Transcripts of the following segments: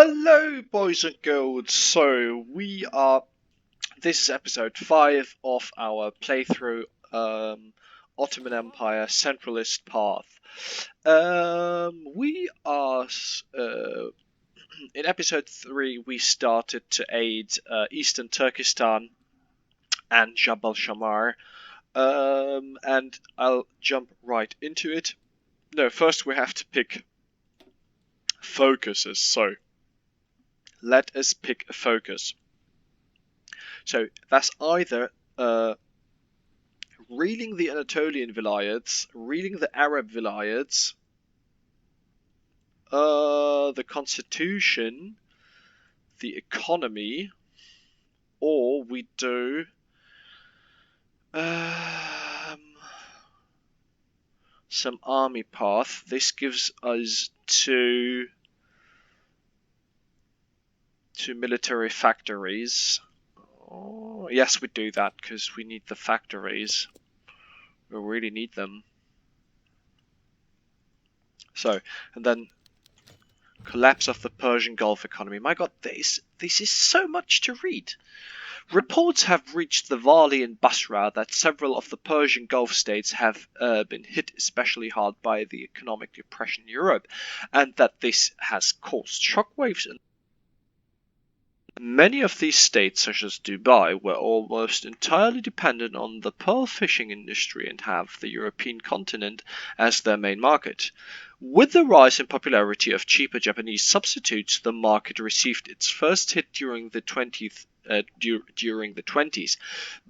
Hello, boys and girls. This is episode 5 of our playthrough, Ottoman Empire Centralist Path. In episode 3, we started to aid Eastern Turkestan and Jabal Shammar, and I'll jump right into it. No, first we have to pick focuses, so let us pick a focus. So that's either reeling the Anatolian vilayets, reeling the Arab vilayets, the constitution, the economy, or we do some army path. This gives us two military factories. Oh, yes, we do that because we need the factories. We really need them. So, and then collapse of the Persian Gulf economy. My god, this is so much to read. Reports have reached the Vali and Basra that several of the Persian Gulf states have been hit especially hard by the economic depression in Europe, and that this has caused shockwaves in many of these states, such as Dubai, were almost entirely dependent on the pearl fishing industry and have the European continent as their main market. With the rise in popularity of cheaper Japanese substitutes, the market received its first hit during the 20s,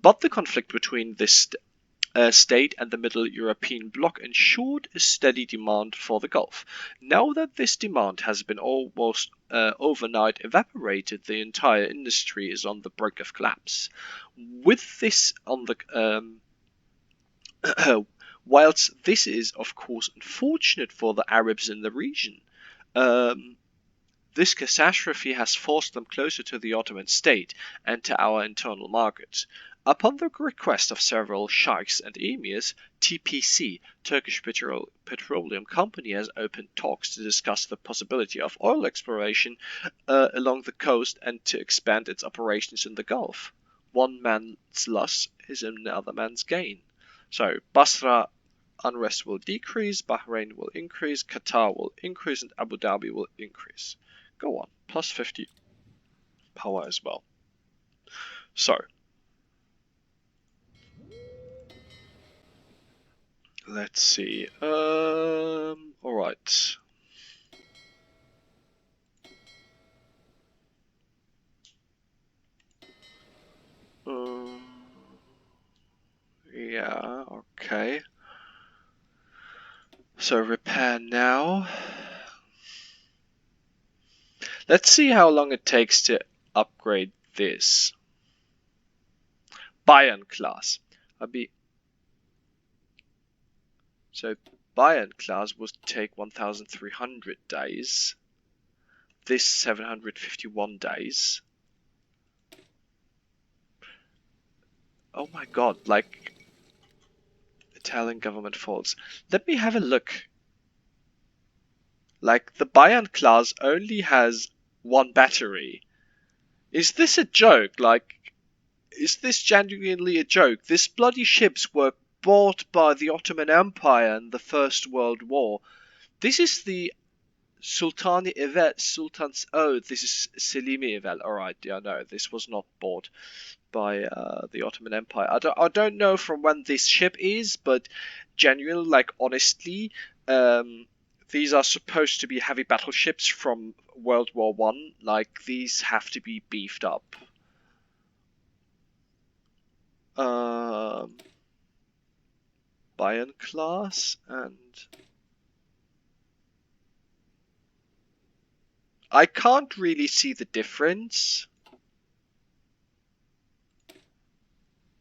but the conflict between this state and the Middle European bloc ensured a steady demand for the Gulf. Now that this demand has been almost overnight evaporated, the entire industry is on the brink of collapse. With this on the whilst this is of course unfortunate for the Arabs in the region, this catastrophe has forced them closer to the Ottoman state and to our internal market. Upon the request of several sheikhs and emirs, TPC, Turkish Petroleum Company, has opened talks to discuss the possibility of oil exploration along the coast and to expand its operations in the Gulf. One man's loss is another man's gain. So, Basra unrest will decrease, Bahrain will increase, Qatar will increase, and Abu Dhabi will increase. Go on, plus 50 power as well. So, let's see. Alright. Yeah, okay. So, repair now. Let's see how long it takes to upgrade this. Bayern class. So, Bayern class would take 1,300 days. This 751 days. Oh my god, like Italian government faults. Let me have a look. Like, the Bayern class only has one battery. Is this a joke? Like, is this genuinely a joke? These bloody ships were bought by the Ottoman Empire in the First World War. This is the Sultani Evel. Oh, this is Selimi Evel. Alright, yeah, no, this was not bought by the Ottoman Empire. I don't know from when this ship is, but genuinely, like, honestly, these are supposed to be heavy battleships from World War I. Like, these have to be beefed up. Bayern class and I can't really see the difference.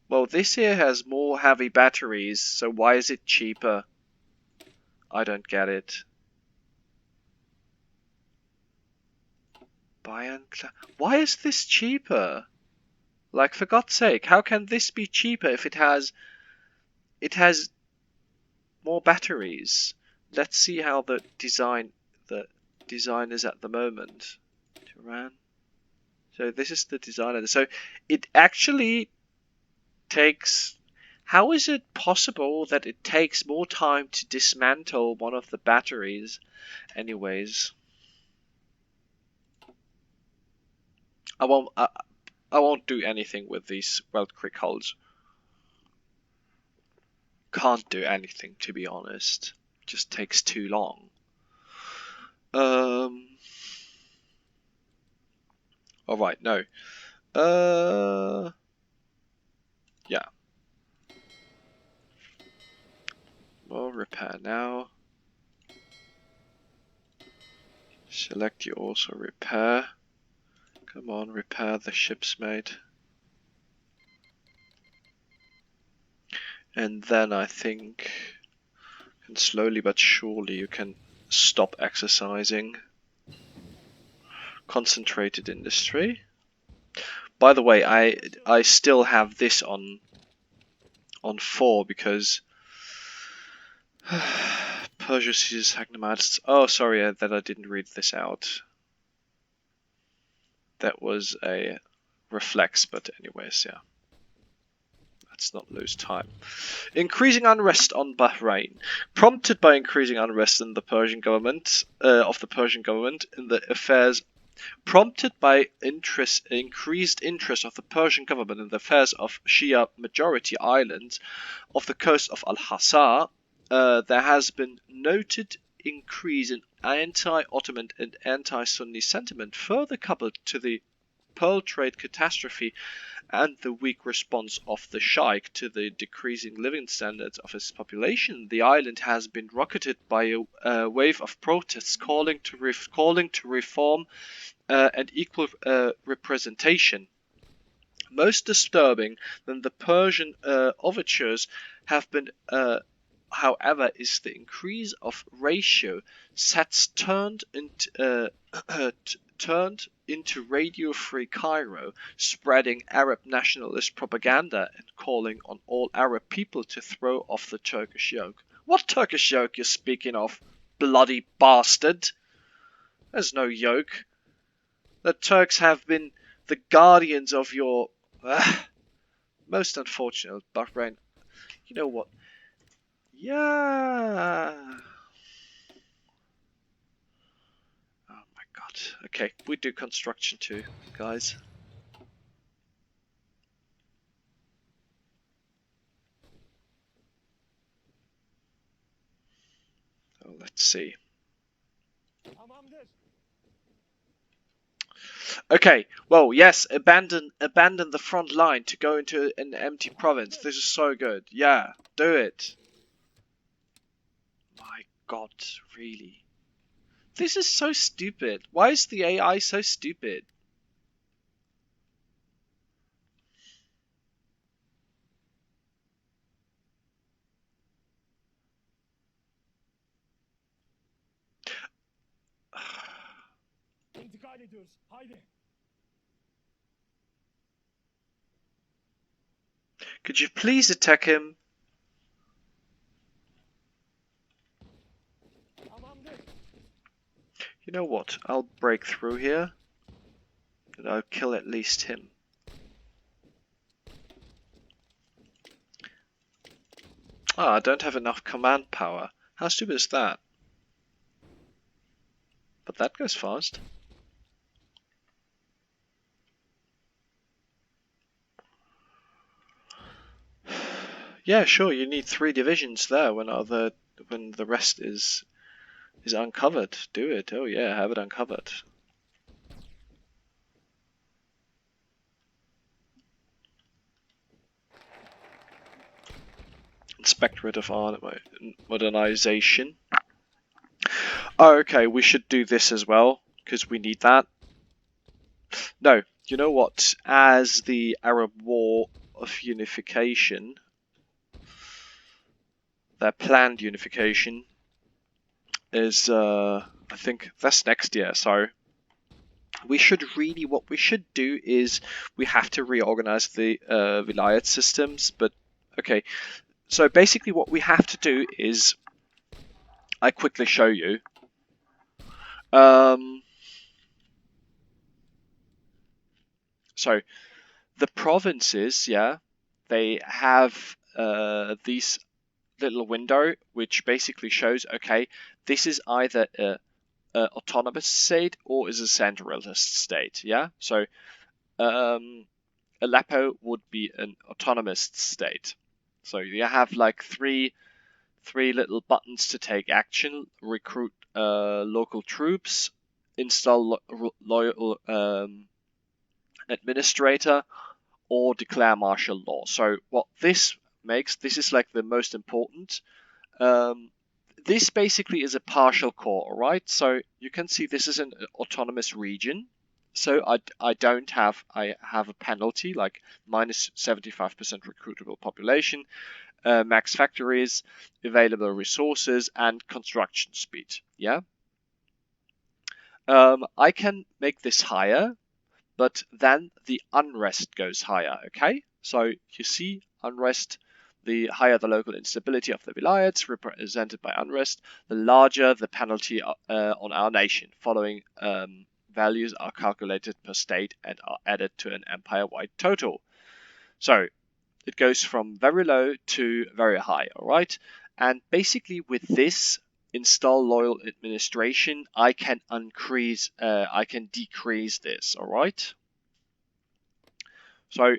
Well, this here has more heavy batteries, so why is it cheaper? I don't get it. Bayern class. Why is this cheaper? Like, for God's sake, how can this be cheaper if it has more batteries? Let's see how the design is at the moment. Iran. So this is the designer. So it actually takes... How is it possible that it takes more time to dismantle one of the batteries? Anyways, I won't do anything with these Weltcrick hulls. Can't do anything, to be honest. Just takes too long. Alright, no. Yeah. Well, repair now. Select you also repair. Come on, repair the ships, mate. And then I think, and slowly but surely, you can stop exercising. Concentrated industry. By the way, I still have this on 4 because Persia seizes Hagnamads. Oh, sorry that I didn't read this out. That was a reflex, but anyways, yeah. Let's not lose time. Increasing unrest on Bahrain. Prompted by increasing unrest in the Persian government, in the affairs... Prompted by increased interest of the Persian government in the affairs of Shia majority islands of the coast of Al-Hasa, there has been noted increase in anti-Ottoman and anti-Sunni sentiment, further coupled to the pearl trade catastrophe and the weak response of the Sheikh to the decreasing living standards of its population. The island has been rocketed by a wave of protests calling to reform and equal representation. Most disturbing than the Persian overtures have been, however, is the increase of ratio sets turned into Radio Free Cairo, spreading Arab nationalist propaganda and calling on all Arab people to throw off the Turkish yoke. What Turkish yoke you're speaking of, bloody bastard? There's no yoke. The Turks have been the guardians of your... most unfortunate, Bahrain. You know what? Yeah. Oh my god. Okay, we do construction too, guys. So let's see. Okay, well, yes, abandon the front line to go into an empty province. This is so good. Yeah, do it. My god, really? This is so stupid. Why is the AI so stupid? Could you please attack him? You know what? I'll break through here. And I'll kill at least him. Ah, I don't have enough command power. How stupid is that? But that goes fast. Yeah, sure, you need 3 divisions there when the rest is uncovered. Do it. Oh yeah, have it uncovered. Inspectorate of Modernization. Oh, okay, we should do this as well, because we need that. No, you know what? As the Arab War of Unification, their planned unification is, I think that's next year, so what we should do is we have to reorganize the Vilayet systems, but okay, so basically what we have to do is, I quickly show you, So the provinces, yeah, they have these little window which basically shows, okay, this is either a autonomous state or is a centralist state. Yeah, so Aleppo would be an autonomous state. So you have like three little buttons to take action: recruit local troops, install loyal administrator, or declare martial law. So what this makes, this is like the most important. Um, this basically is a partial core, right? So you can see this is an autonomous region. So I don't have, I have a penalty like minus 75% recruitable population, max factories, available resources, and construction speed. Yeah. I can make this higher, but then the unrest goes higher. Okay. So you see unrest. The higher the local instability of the vilayets represented by unrest, the larger the penalty on our nation. Following values are calculated per state and are added to an empire-wide total. So it goes from very low to very high, all right? And basically with this install loyal administration, I can decrease this, all right? So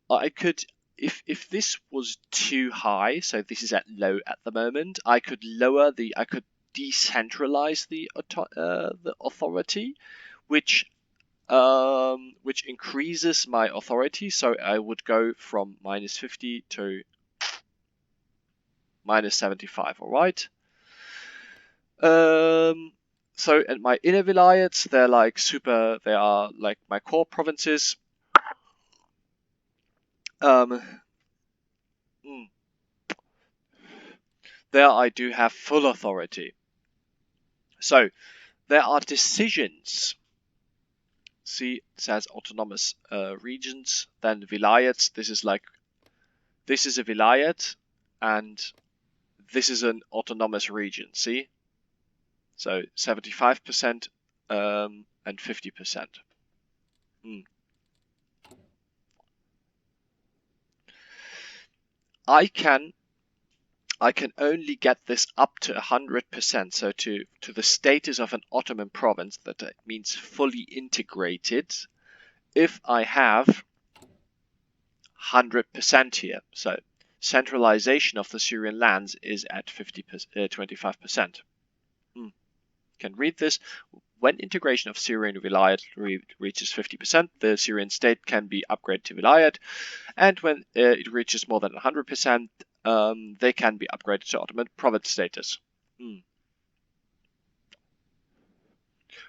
I could, if this was too high, so this is at low at the moment, I could decentralize the authority, which increases my authority. So I would go from minus 50 to minus 75. All right. So and my inner vilayets, they are like my core provinces. Um, There I do have full authority. So there are decisions. See, it says autonomous regions. Then vilayets. This is a vilayet, and this is an autonomous region. See, so 75% and 50%. I can only get this up to 100%, so to the status of an Ottoman province, that means fully integrated, if I have 100% here. So centralization of the Syrian lands is at 25%. Can read this. When integration of Syrian vilayet reaches 50%, the Syrian state can be upgraded to vilayet, and when it reaches more than 100%, they can be upgraded to Ottoman province status.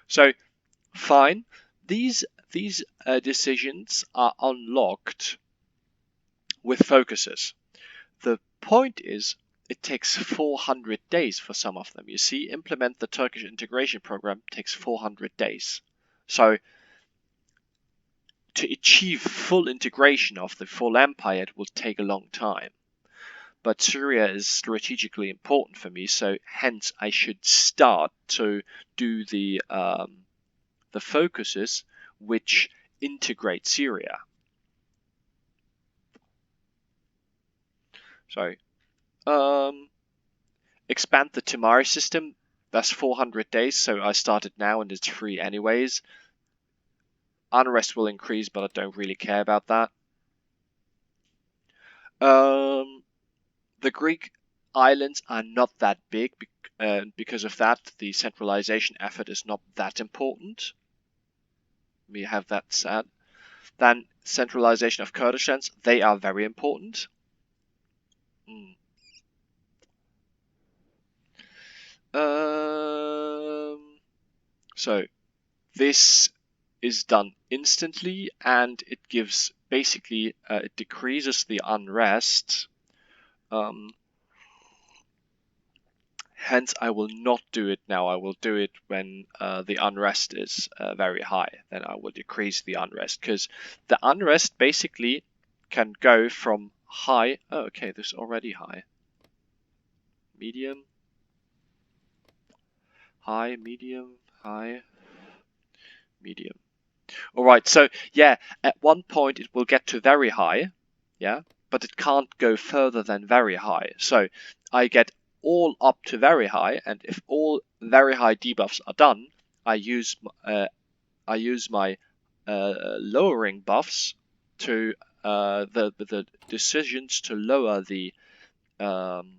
So, fine. These decisions are unlocked with focuses. The point is, it takes 400 days for some of them. You see, implement the Turkish integration program takes 400 days. So to achieve full integration of the full empire, it will take a long time. But Syria is strategically important for me, so hence I should start to do the focuses which integrate Syria. So expand the Tamari system. That's 400 days, so I started now and it's free anyways. Unrest will increase, but I don't really care about that. The Greek islands are not that big, because of that, the centralization effort is not that important. We have that said. Then centralization of Kurdish lands, they are very important. So this is done instantly, and it gives basically it decreases the unrest. Hence, I will not do it now. I will do it when the unrest is very high. Then I will decrease the unrest, because the unrest basically can go from high. Oh, okay, this is already high. Medium. High, medium, high, medium. All right, so yeah, at one point it will get to very high, yeah, but it can't go further than very high. So I get all up to very high, and if all very high debuffs are done, I use my lowering buffs to the decisions to lower um,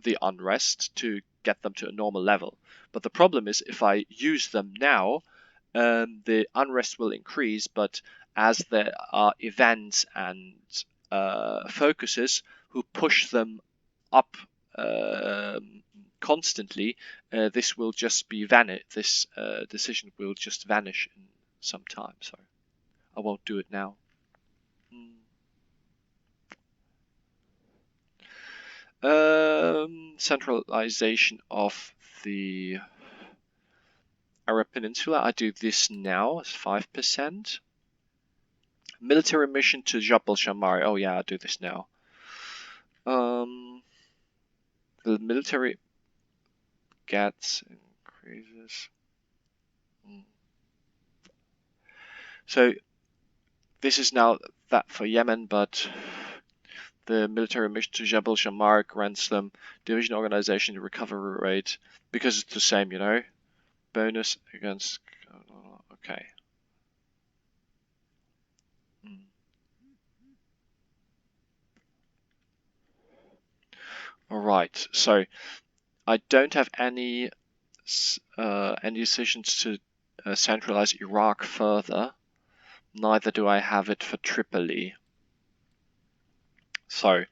the unrest to get them to a normal level. But the problem is if I use them now, the unrest will increase, but as there are events and focuses who push them up constantly, this will just be this decision will just vanish in some time. So I won't do it now. Centralization of the Arab Peninsula. I do this now. It's 5%. Military mission to Jabal Shammar. Oh yeah, I do this now. The military gets increases. So this is now that for Yemen, but the military mission to Jabal Shammar grants them division organization recovery rate because it's the same, you know. Bonus against. Okay. All right. So I don't have any decisions to centralize Iraq further. Neither do I have it for Tripoli. So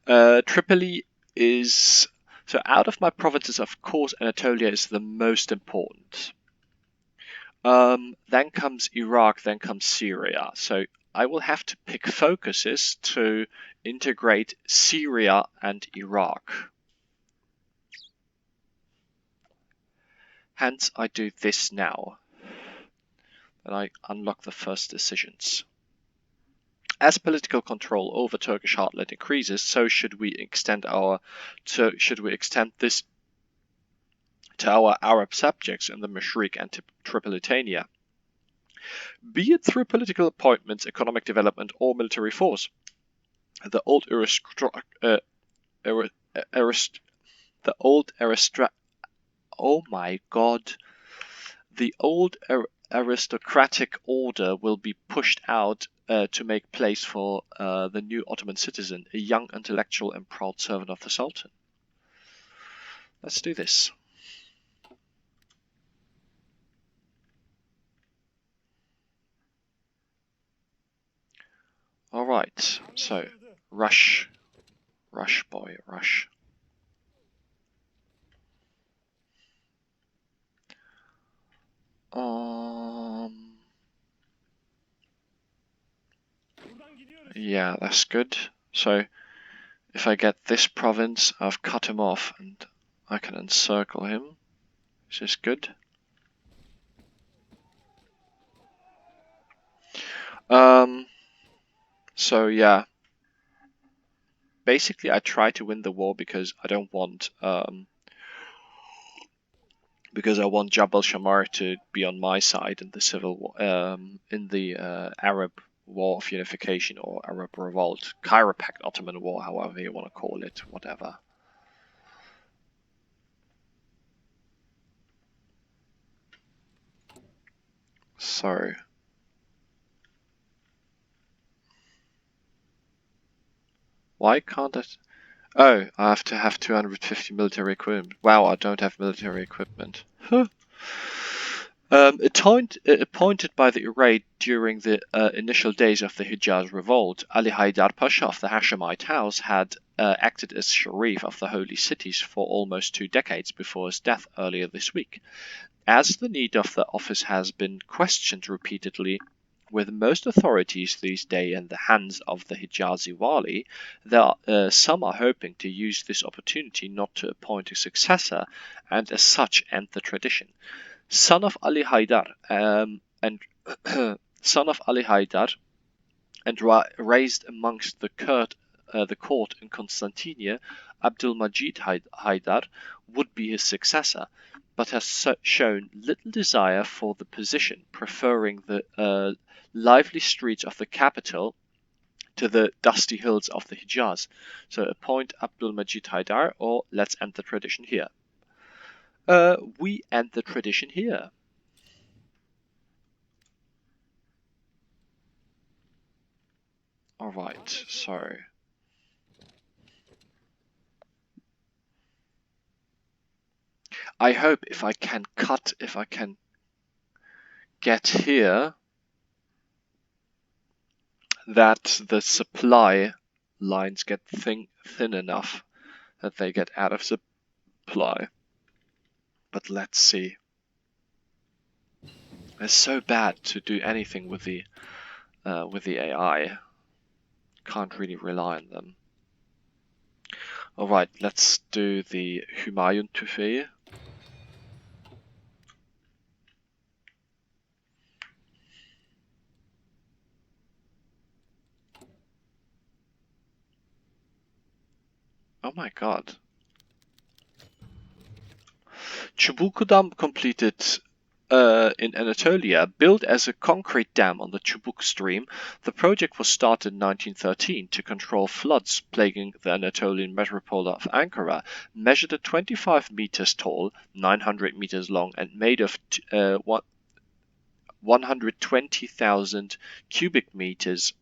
Tripoli is out of my provinces. Of course, Anatolia is the most important. Then comes Iraq. Then comes Syria. So I will have to pick focuses to integrate Syria and Iraq. Hence, I do this now. And I unlock the first decisions. As political control over Turkish heartland increases, so should we extend this to our Arab subjects in the Mashriq and Tripolitania, be it through political appointments, economic development, or military force. The old aristocratic order will be pushed out to make place for the new Ottoman citizen, a young intellectual and proud servant of the Sultan. Let's do this. All right, so rush, boy, rush. Yeah, that's good. So if I get this province, I've cut him off and I can encircle him, which is good. So yeah, basically I try to win the war because I don't want because I want Jabal Shammar to be on my side in the civil war, in the Arab War of Unification or Arab Revolt, Chiropact Ottoman War, however you want to call it, whatever. So why can't I? Oh, I have to have 250 military equipment. Wow, I don't have military equipment. Huh. Appointed by the Uraid during the initial days of the Hijaz revolt, Ali Haydar Pasha of the Hashemite house had acted as Sharif of the holy cities for almost 2 decades before his death earlier this week. As the need of the office has been questioned repeatedly, with most authorities these days in the hands of the Hijazi Wali, some are hoping to use this opportunity not to appoint a successor and as such end the tradition. Son of Ali Haydar raised amongst the court in Constantinia, Abdulmajid Haidar would be his successor, but has shown little desire for the position, preferring the lively streets of the capital to the dusty hills of the Hijaz. So appoint Abdulmajid Haidar, or let's end the tradition here. We end the tradition here. Alright, so I hope if I can get here, that the supply lines get thin enough that they get out of supply. But let's see. It's so bad to do anything with the AI. Can't really rely on them. Alright, let's do the Humayun Tufayh. Oh my god. Chubuk Dam completed in Anatolia. Built as a concrete dam on the Chubuk stream, the project was started in 1913 to control floods plaguing the Anatolian metropole of Ankara. Measured at 25 meters tall, 900 meters long, and made of 120,000 cubic meters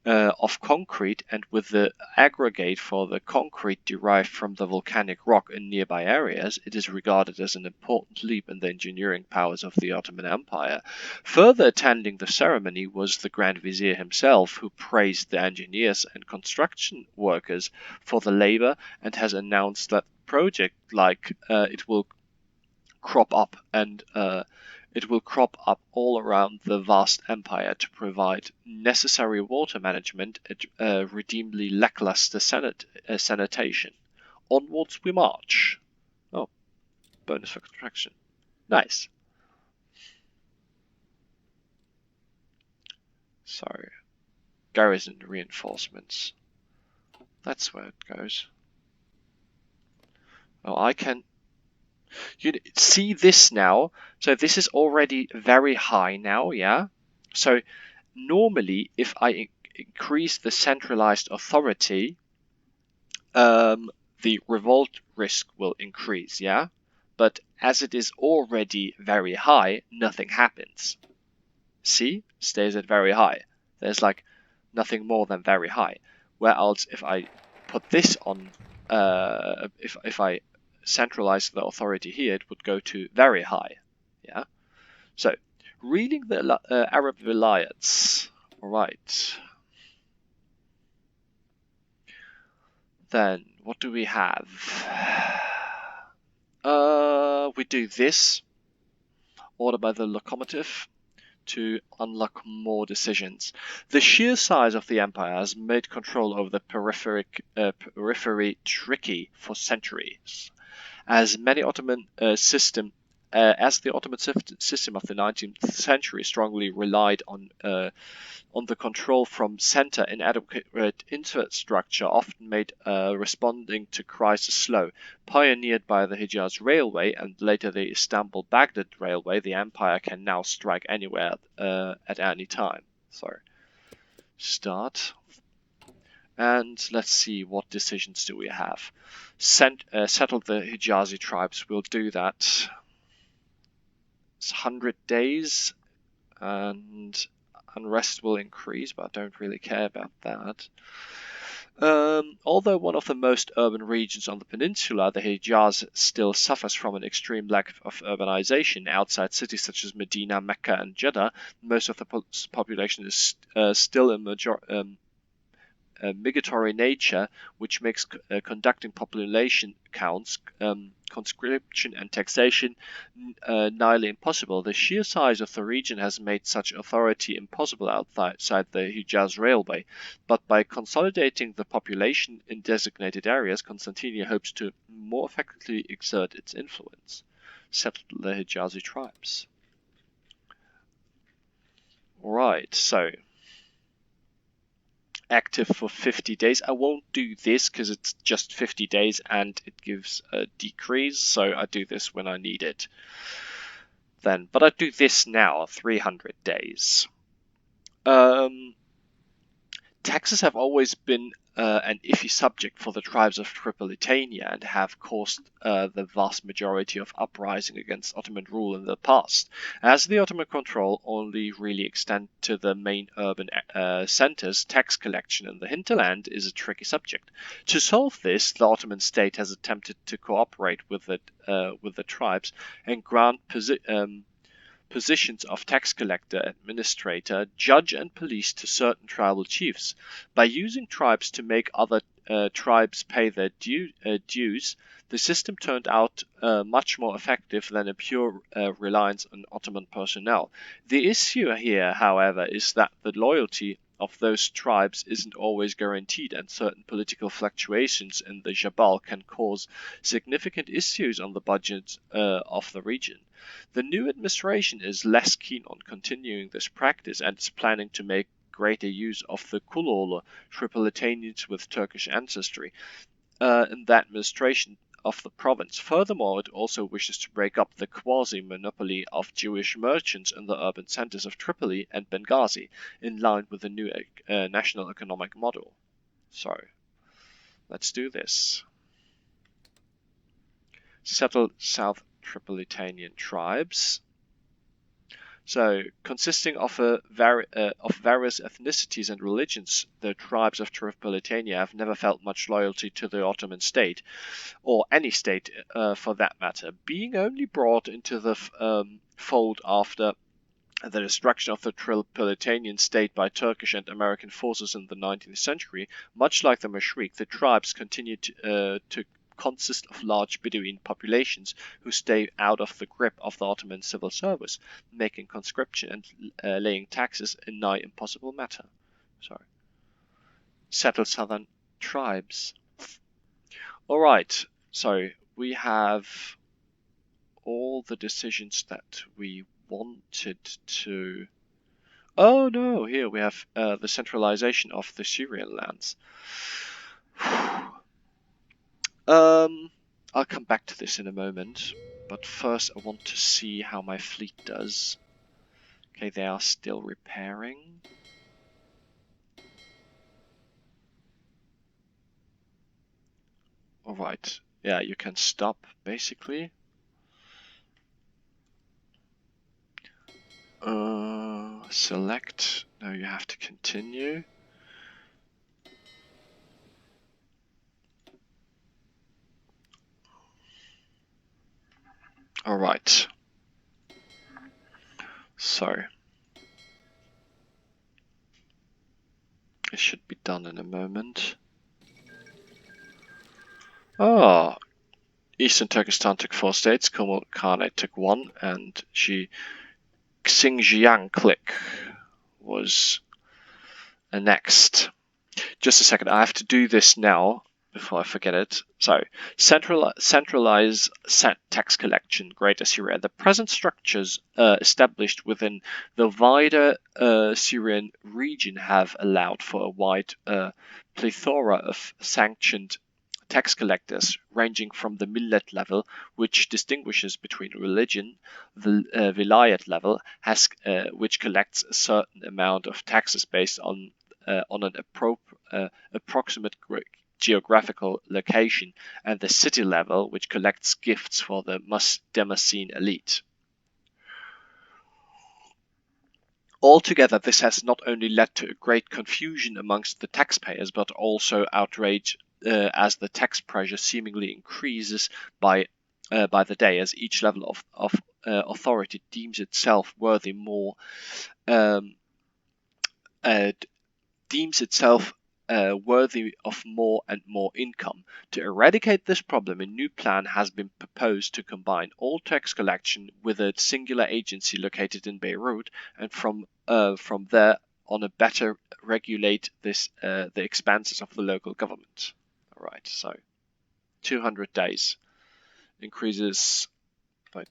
of concrete, and with the aggregate for the concrete derived from the volcanic rock in nearby areas, it is regarded as an important leap in the engineering powers of the Ottoman Empire. Further attending the ceremony was the Grand Vizier himself, who praised the engineers and construction workers for the labor and has announced that project it will crop up all around the vast empire to provide necessary water management at redeemably lackluster sanitation. Onwards we march. Oh, bonus for construction. Nice. So, garrison reinforcements. That's where it goes. Oh, I can... You see this now? So this is already very high now, yeah? So normally, if I increase the centralized authority, the revolt risk will increase, yeah? But as it is already very high, nothing happens. See? Stays at very high. There's like nothing more than very high. Whereas if I put this on, if I centralize the authority here, it would go to very high, yeah? So, reading the Arab vilayats. Alright. Then, what do we have? We do this. Order by the locomotive to unlock more decisions. The sheer size of the empire has made control over the periphery tricky for centuries. As the Ottoman system of the 19th century strongly relied on the control from center, inadequate infrastructure often made responding to crisis slow. Pioneered by the Hijaz Railway and later the Istanbul-Baghdad Railway, the empire can now strike anywhere at any time. So, start. And let's see, what decisions do we have? Settle the Hijazi tribes. We'll do that. It's 100 days, and unrest will increase, but I don't really care about that. Although one of the most urban regions on the peninsula, the Hijaz still suffers from an extreme lack of urbanization. Outside cities such as Medina, Mecca, and Jeddah, most of the population is still a migratory nature, which makes conducting population counts, conscription, and taxation nearly impossible. The sheer size of the region has made such authority impossible outside the Hijaz Railway, but by consolidating the population in designated areas, Constantinople hopes to more effectively exert its influence. Settle the Hijazi tribes. Alright, so active for 50 days. I won't do this because it's just 50 days and it gives a decrease, so I do this when I need it then. But I do this now, 300 days. Taxes have always been an iffy subject for the tribes of Tripolitania and have caused the vast majority of uprising against Ottoman rule in the past. As the Ottoman control only really extend to the main urban centers, tax collection in the hinterland is a tricky subject. To solve this, the Ottoman state has attempted to cooperate with the tribes and grant positions of tax collector, administrator, judge, and police to certain tribal chiefs. By using tribes to make other tribes pay their dues, the system turned out much more effective than a pure reliance on Ottoman personnel. The issue here, however, is that the loyalty of those tribes isn't always guaranteed, and certain political fluctuations in the Jabal can cause significant issues on the budget of the region. The new administration is less keen on continuing this practice and is planning to make greater use of the Kulolu Tripolitanians with Turkish ancestry in the administration of the province. Furthermore, it also wishes to break up the quasi-monopoly of Jewish merchants in the urban centers of Tripoli and Benghazi, in line with the new national economic model. So, let's do this. Settled South Tripolitanian tribes. So, consisting of various ethnicities and religions, the tribes of Tripolitania have never felt much loyalty to the Ottoman state, or any state for that matter. Being only brought into the fold after the destruction of the Tripolitanian state by Turkish and American forces in the 19th century, much like the Mashriq, the tribes continued to consist of large Bedouin populations who stay out of the grip of the Ottoman civil service, making conscription and laying taxes a nigh impossible matter. Settled southern tribes. Alright, so we have all the decisions that we wanted to... Oh no, here we have the centralization of the Syrian lands. I'll come back to this in a moment, but first I want to see how my fleet does. Okay, they are still repairing. Alright, yeah, you can stop, basically. Select. No, you have to continue. Alright. So. It should be done in a moment. Oh! Eastern Turkestan took 4 states, Kumul Khanate took 1, and Xinjiang clique was annexed. Just a second, I have to do this now before I forget it. So, centralize tax collection, Greater Syria. The present structures established within the wider Syrian region have allowed for a wide plethora of sanctioned tax collectors, ranging from the millet level, which distinguishes between religion, the vilayet level, which collects a certain amount of taxes based on an approximate geographical location, and the city level, which collects gifts for the Damascene elite. Altogether, this has not only led to a great confusion amongst the taxpayers, but also outrage as the tax pressure seemingly increases by the day, as each level of authority deems itself worthy more worthy of more and more income. To eradicate this problem, a new plan has been proposed to combine all tax collection with a singular agency located in Beirut, and from there on a better regulate the expenses of the local government. Alright, so 200 days increases by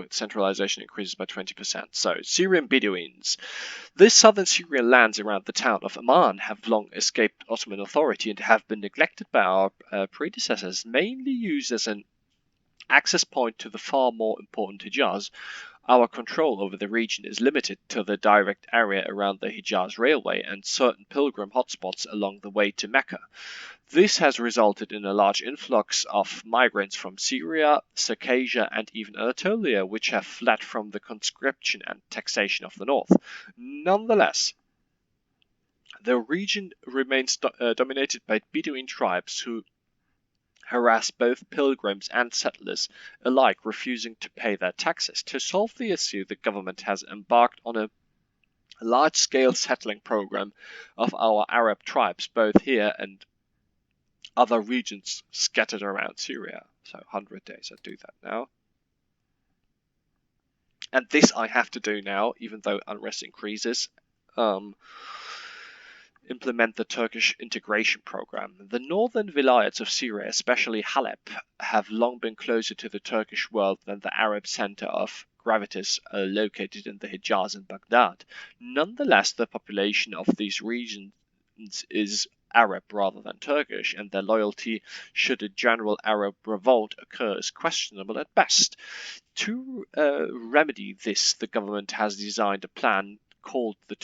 centralization increases by 20%. So, Syrian Bedouins. These southern Syrian lands around the town of Amman have long escaped Ottoman authority and have been neglected by our predecessors, mainly used as an access point to the far more important Hijaz. Our control over the region is limited to the direct area around the Hijaz Railway and certain pilgrim hotspots along the way to Mecca. This has resulted in a large influx of migrants from Syria, Circassia, and even Anatolia, which have fled from the conscription and taxation of the north. Nonetheless, the region remains dominated by Bedouin tribes who harass both pilgrims and settlers alike, refusing to pay their taxes. To solve the issue, the government has embarked on a large-scale settling program of our Arab tribes, both here and other regions scattered around Syria. So 100 days, I do that now. And this I have to do now, even though unrest increases. Implement the Turkish integration program. The northern vilayets of Syria, especially Halep, have long been closer to the Turkish world than the Arab center of gravitas located in the Hijaz and Baghdad. Nonetheless, the population of these regions is Arab rather than Turkish, and their loyalty should a general Arab revolt occur is questionable at best. To remedy this, the government has designed a plan called the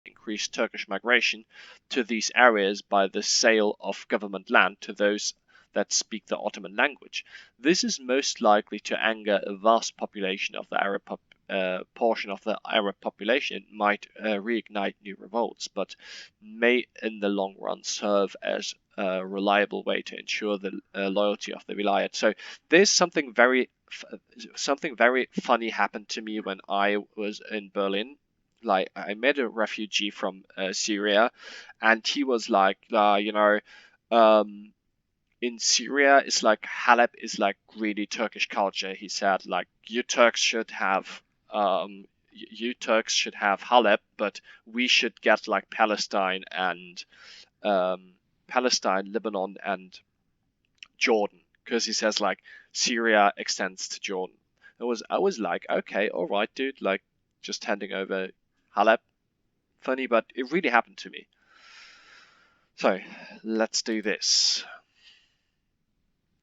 increased Turkish migration to these areas by the sale of government land to those that speak the Ottoman language. This is most likely to anger a vast population of the Arab portion of the Arab population. It might reignite new revolts, but may in the long run serve as a reliable way to ensure the loyalty of the vilayet. So there's something very funny happened to me when I was in Berlin. Like, I met a refugee from Syria, and he was like, in Syria, it's like Halep is like really Turkish culture. He said, like, you Turks should have Halep, but we should get like Palestine, Lebanon, and Jordan, because he says like Syria extends to Jordan. I was like, okay, all right, dude, like just handing over Halep. Funny, but it really happened to me. So let's do this.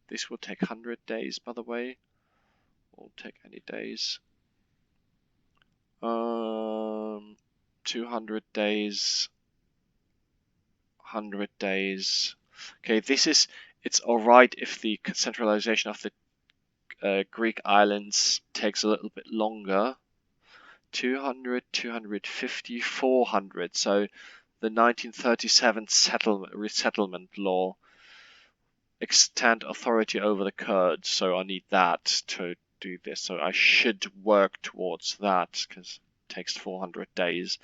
This will take 100 days, by the way. Won't take any days. 200 days. 100 days. Okay, it's alright if the centralization of the Greek islands takes a little bit longer. 200, 250, 400. So the 1937 resettlement law extend authority over the Kurds. So I need that to do this. So I should work towards that because it takes 400 days.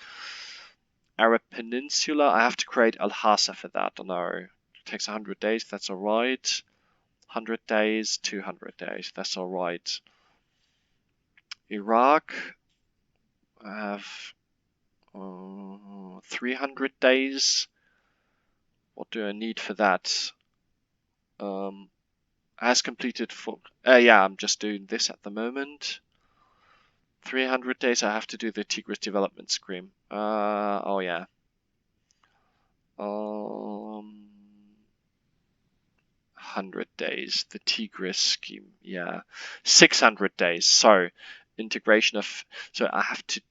Arab Peninsula, I have to create Al-Hasa for that. I know it takes 100 days. That's all right. 100 days, 200 days. That's all right. Iraq, I have 300 days. What do I need for that? Has completed full. Yeah, I'm just doing this at the moment. 300 days. I have to do the Tigris development scheme. Oh yeah. 100 days. The Tigris scheme. Yeah. 600 days. So integration of. So I have to.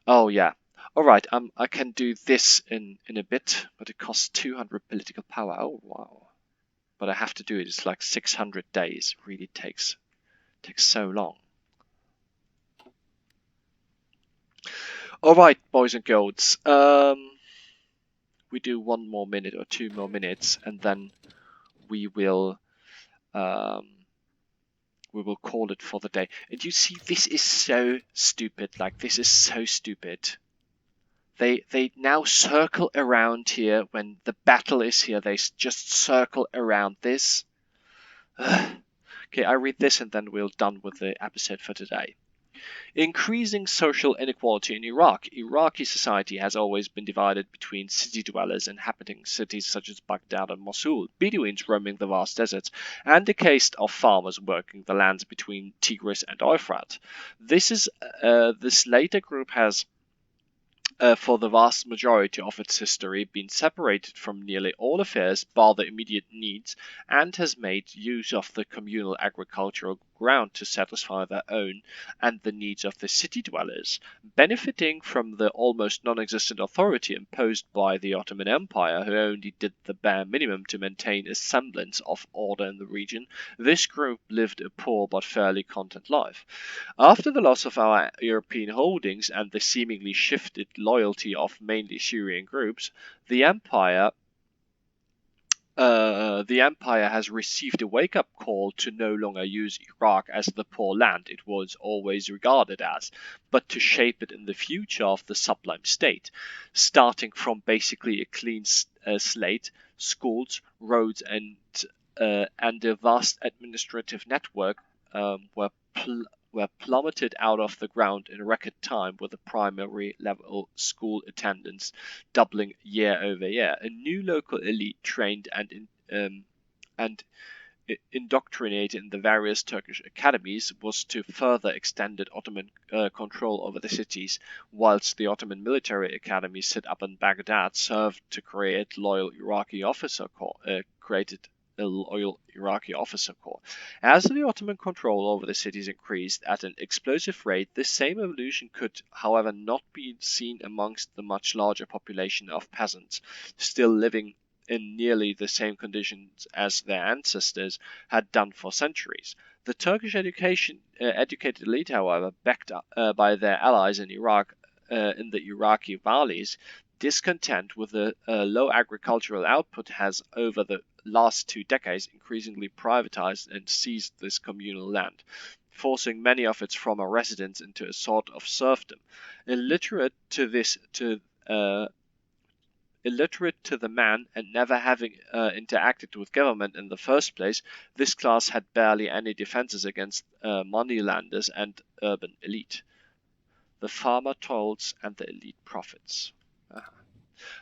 Oh yeah. All right. I can do this in a bit, but it costs 200 political power. Oh wow. But I have to do it. It's like 600 days. It really takes so long. All right, boys and girls. We do 1 more minute or 2 more minutes, and then we will call it for the day. And you see, this is so stupid. Like, this is so stupid. They now circle around here when the battle is here. They just circle around this. Okay, I read this and then we're done with the episode for today. Increasing social inequality in Iraq. Iraqi society has always been divided between city dwellers inhabiting cities such as Baghdad and Mosul, Bedouins roaming the vast deserts, and a caste of farmers working the lands between Tigris and Euphrates. This later group has for the vast majority of its history, been separated from nearly all affairs bar the immediate needs, and has made use of the communal agricultural ground to satisfy their own and the needs of the city dwellers, benefiting from the almost non-existent authority imposed by the Ottoman Empire, who only did the bare minimum to maintain a semblance of order in the region. This group lived a poor but fairly content life. After the loss of our European holdings and the seemingly shifted loyalty of mainly Syrian groups, the empire has received a wake-up call to no longer use Iraq as the poor land it was always regarded as, but to shape it in the future of the sublime state, starting from basically a clean slate, schools, roads, and a vast administrative network were plummeted out of the ground in record time, with the primary level school attendance doubling year over year. A new local elite trained and indoctrinated in the various Turkish academies was to further extended Ottoman control over the cities, whilst the Ottoman military academy set up in Baghdad served to create loyal Iraqi officer corps, created a loyal Iraqi officer corps. As the Ottoman control over the cities increased at an explosive rate, this same evolution could, however, not be seen amongst the much larger population of peasants, still living in nearly the same conditions as their ancestors had done for centuries. The Turkish educated elite, however, backed up by their allies in Iraq, in the Iraqi valleys, discontent with the low agricultural output, has over the last 2 decades increasingly privatized and seized this communal land, forcing many of its former residents into a sort of serfdom. Illiterate to the man and never having interacted with government in the first place, this class had barely any defenses against moneylenders and urban elite. The farmer toils and the elite profits.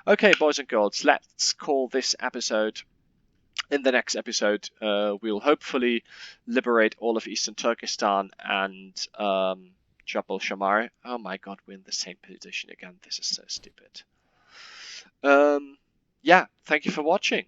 Okay, boys and girls, let's call this episode. In the next episode, we'll hopefully liberate all of Eastern Turkestan and Jabal Shammar. Oh my god, we're in the same position again. This is so stupid. Yeah, thank you for watching.